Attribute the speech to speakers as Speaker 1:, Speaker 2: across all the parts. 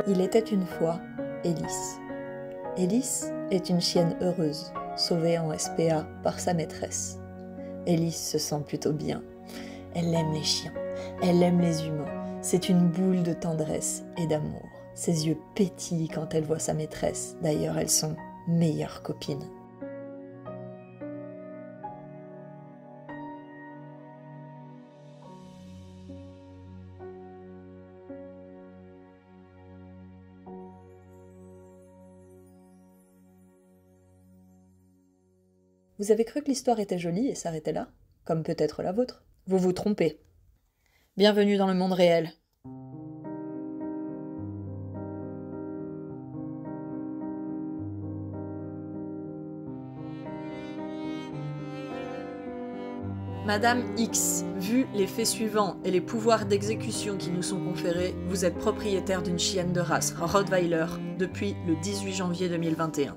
Speaker 1: Il était une fois Élise. Élise est une chienne heureuse, sauvée en SPA par sa maîtresse. Élise se sent plutôt bien. Elle aime les chiens, elle aime les humains. C'est une boule de tendresse et d'amour. Ses yeux pétillent quand elle voit sa maîtresse. D'ailleurs, elles sont meilleures copines. Vous avez cru que l'histoire était jolie et s'arrêtait là, comme peut-être la vôtre. Vous vous trompez. Bienvenue dans le monde réel. Madame X, vu les faits suivants et les pouvoirs d'exécution qui nous sont conférés, vous êtes propriétaire d'une chienne de race Rottweiler depuis le 18 janvier 2021.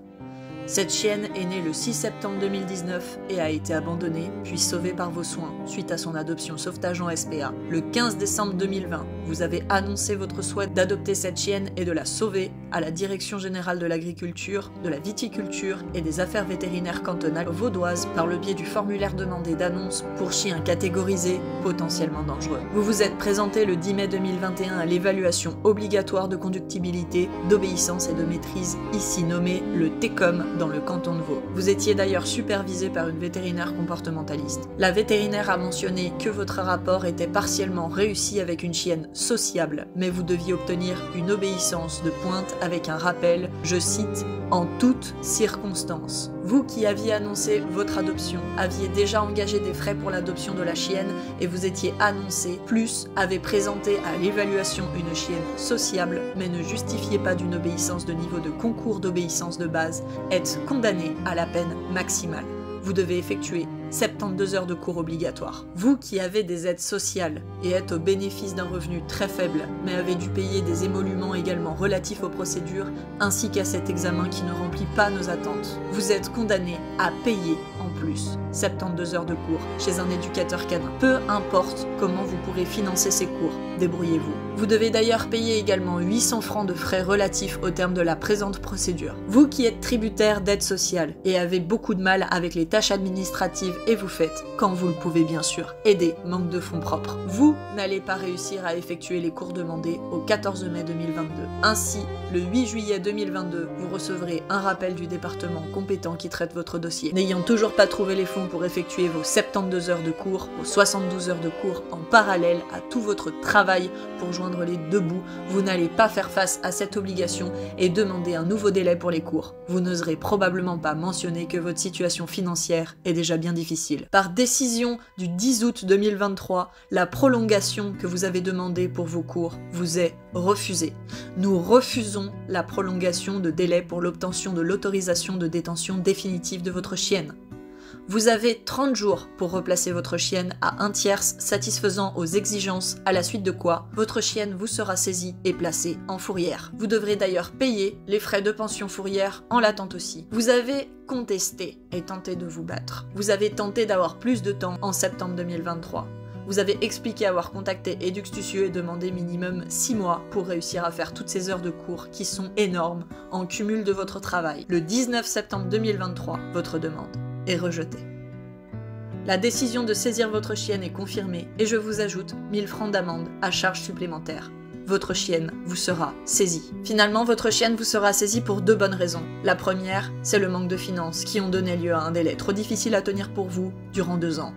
Speaker 1: Cette chienne est née le 6 septembre 2019 et a été abandonnée, puis sauvée par vos soins, suite à son adoption sauvetage en SPA. Le 15 décembre 2020, vous avez annoncé votre souhait d'adopter cette chienne et de la sauver à la Direction Générale de l'Agriculture, de la Viticulture et des Affaires Vétérinaires Cantonales Vaudoises par le biais du formulaire demandé d'annonce pour chiens catégorisés potentiellement dangereux. Vous vous êtes présenté le 10 mai 2021 à l'évaluation obligatoire de conductibilité, d'obéissance et de maîtrise, ici nommée le TECOM, dans le canton de Vaud. Vous étiez d'ailleurs supervisé par une vétérinaire comportementaliste. La vétérinaire a mentionné que votre rapport était partiellement réussi avec une chienne sociable, mais vous deviez obtenir une obéissance de pointe avec un rappel, je cite, « en toutes circonstances ». Vous qui aviez annoncé votre adoption, aviez déjà engagé des frais pour l'adoption de la chienne et vous étiez annoncé, plus avez présenté à l'évaluation une chienne sociable, mais ne justifiez pas d'une obéissance de niveau de concours d'obéissance de base, êtes condamné à la peine maximale. Vous devez effectuer 72 heures de cours obligatoires. Vous qui avez des aides sociales et êtes au bénéfice d'un revenu très faible, mais avez dû payer des émoluments également relatifs aux procédures, ainsi qu'à cet examen qui ne remplit pas nos attentes, vous êtes condamné à payer en plus 72 heures de cours chez un éducateur canin. Peu importe comment vous pourrez financer ces cours, débrouillez-vous. Vous devez d'ailleurs payer également 800 francs de frais relatifs au terme de la présente procédure. Vous qui êtes tributaire d'aide sociale et avez beaucoup de mal avec les tâches administratives et vous faites, quand vous le pouvez bien sûr, aider, manque de fonds propres. Vous n'allez pas réussir à effectuer les cours demandés au 14 mai 2022. Ainsi, le 8 juillet 2022, vous recevrez un rappel du département compétent qui traite votre dossier. N'ayant toujours pas trouvé les fonds pour effectuer vos 72 heures de cours, vos 72 heures de cours en parallèle à tout votre travail pour joindre les deux bouts, vous n'allez pas faire face à cette obligation et demander un nouveau délai pour les cours. Vous n'oserez probablement pas mentionner que votre situation financière est déjà bien difficile. Par décision du 10 août 2023, la prolongation que vous avez demandée pour vos cours vous est refusée. Nous refusons la prolongation de délai pour l'obtention de l'autorisation de détention définitive de votre chienne. Vous avez 30 jours pour replacer votre chienne à un tierce satisfaisant aux exigences, à la suite de quoi votre chienne vous sera saisie et placée en fourrière. Vous devrez d'ailleurs payer les frais de pension fourrière en l'attente aussi. Vous avez contesté et tenté de vous battre. Vous avez tenté d'avoir plus de temps en septembre 2023. Vous avez expliqué avoir contacté Eduxtucieux et demandé minimum 6 mois pour réussir à faire toutes ces heures de cours qui sont énormes en cumul de votre travail. Le 19 septembre 2023, votre demande est rejetée. La décision de saisir votre chienne est confirmée et je vous ajoute 1000 francs d'amende à charge supplémentaire. Votre chienne vous sera saisie. Finalement, votre chienne vous sera saisie pour 2 bonnes raisons. La première, c'est le manque de finances qui ont donné lieu à un délai trop difficile à tenir pour vous durant 2 ans.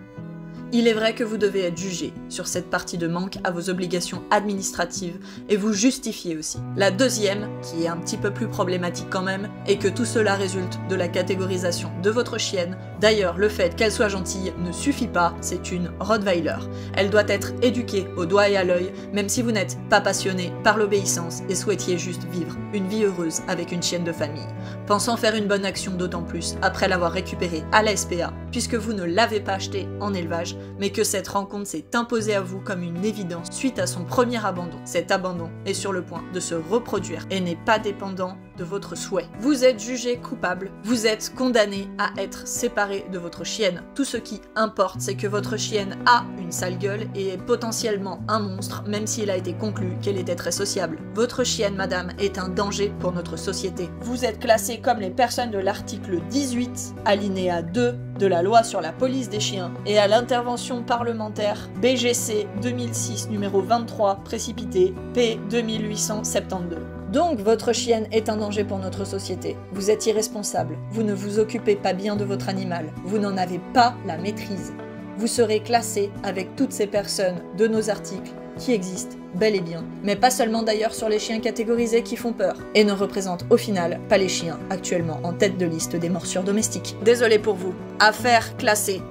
Speaker 1: Il est vrai que vous devez être jugé sur cette partie de manque à vos obligations administratives et vous justifier aussi. La deuxième, qui est un petit peu plus problématique quand même, est que tout cela résulte de la catégorisation de votre chienne. D'ailleurs, le fait qu'elle soit gentille ne suffit pas, c'est une Rottweiler. Elle doit être éduquée au doigt et à l'œil, même si vous n'êtes pas passionné par l'obéissance et souhaitiez juste vivre une vie heureuse avec une chienne de famille. Pensant faire une bonne action d'autant plus après l'avoir récupérée à la SPA, puisque vous ne l'avez pas achetée en élevage, mais que cette rencontre s'est imposée à vous comme une évidence suite à son premier abandon. Cet abandon est sur le point de se reproduire et n'est pas dépendant de votre souhait. Vous êtes jugé coupable, vous êtes condamné à être séparé de votre chienne. Tout ce qui importe, c'est que votre chienne a une sale gueule et est potentiellement un monstre, même s'il a été conclu qu'elle était très sociable. Votre chienne, madame, est un danger pour notre société. Vous êtes classé comme les personnes de l'article 18, alinéa 2 de la loi sur la police des chiens et à l'intervention parlementaire BGC 2006 numéro 23 précipité P 2872. Donc, votre chienne est un danger pour notre société. Vous êtes irresponsable. Vous ne vous occupez pas bien de votre animal. Vous n'en avez pas la maîtrise. Vous serez classé avec toutes ces personnes de nos articles qui existent bel et bien, mais pas seulement d'ailleurs sur les chiens catégorisés qui font peur, et ne représentent au final pas les chiens actuellement en tête de liste des morsures domestiques. Désolé pour vous. Affaire classée.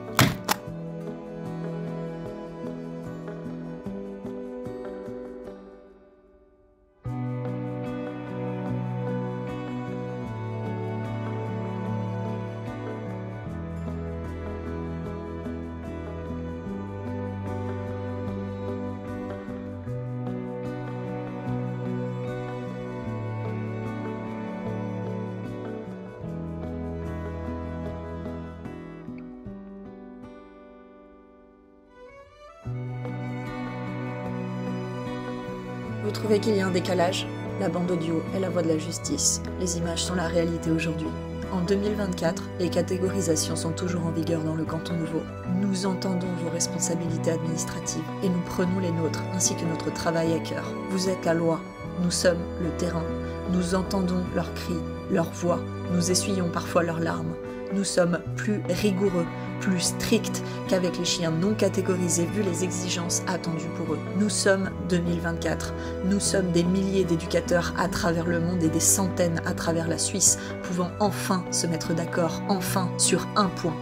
Speaker 1: Vous trouvez qu'il y a un décalage? La bande audio est la voix de la justice. Les images sont la réalité aujourd'hui. En 2024, les catégorisations sont toujours en vigueur dans le canton nouveau. Nous entendons vos responsabilités administratives et nous prenons les nôtres ainsi que notre travail à cœur. Vous êtes la loi, nous sommes le terrain. Nous entendons leurs cris, leurs voix, nous essuyons parfois leurs larmes. Nous sommes plus rigoureux, plus stricts qu'avec les chiens non catégorisés vu les exigences attendues pour eux. Nous sommes 2024, nous sommes des milliers d'éducateurs à travers le monde et des centaines à travers la Suisse, pouvant enfin se mettre d'accord, enfin sur un point.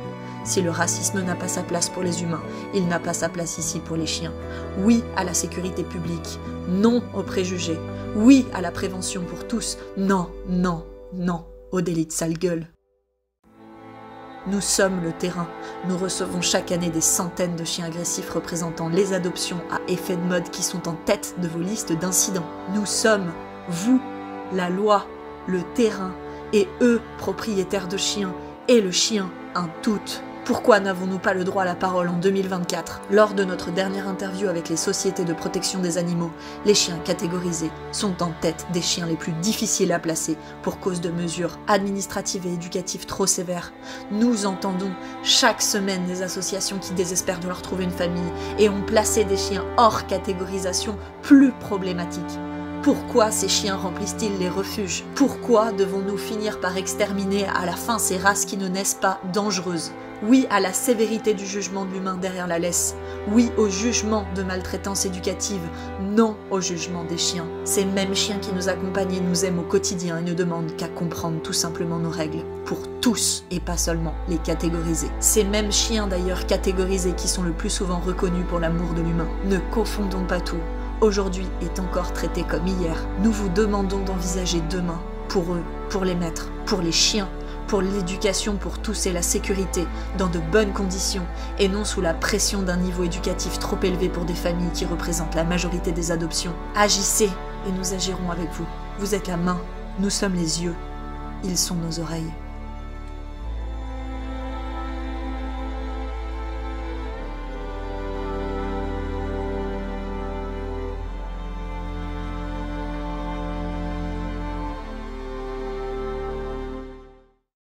Speaker 1: Si le racisme n'a pas sa place pour les humains, il n'a pas sa place ici pour les chiens. Oui à la sécurité publique, non aux préjugés. Oui à la prévention pour tous, non, non, non au délit de sale gueule. Nous sommes le terrain. Nous recevons chaque année des centaines de chiens agressifs représentant les adoptions à effet de mode qui sont en tête de vos listes d'incidents. Nous sommes, vous, la loi, le terrain, et eux, propriétaires de chiens, et le chien, un tout. Pourquoi n'avons-nous pas le droit à la parole en 2024? Lors de notre dernière interview avec les sociétés de protection des animaux, les chiens catégorisés sont en tête des chiens les plus difficiles à placer pour cause de mesures administratives et éducatives trop sévères. Nous entendons chaque semaine des associations qui désespèrent de leur trouver une famille et ont placé des chiens hors catégorisation plus problématiques. Pourquoi ces chiens remplissent-ils les refuges? Pourquoi devons-nous finir par exterminer à la fin ces races qui ne naissent pas dangereuses? Oui à la sévérité du jugement de l'humain derrière la laisse. Oui au jugement de maltraitance éducative. Non au jugement des chiens. Ces mêmes chiens qui nous accompagnent et nous aiment au quotidien et ne demandent qu'à comprendre tout simplement nos règles. Pour tous et pas seulement les catégorisés. Ces mêmes chiens d'ailleurs catégorisés qui sont le plus souvent reconnus pour l'amour de l'humain. Ne confondons pas tout. Aujourd'hui est encore traité comme hier. Nous vous demandons d'envisager demain, pour eux, pour les maîtres, pour les chiens, pour l'éducation pour tous et la sécurité, dans de bonnes conditions, et non sous la pression d'un niveau éducatif trop élevé pour des familles qui représentent la majorité des adoptions. Agissez, et nous agirons avec vous. Vous êtes la main, nous sommes les yeux, ils sont nos oreilles.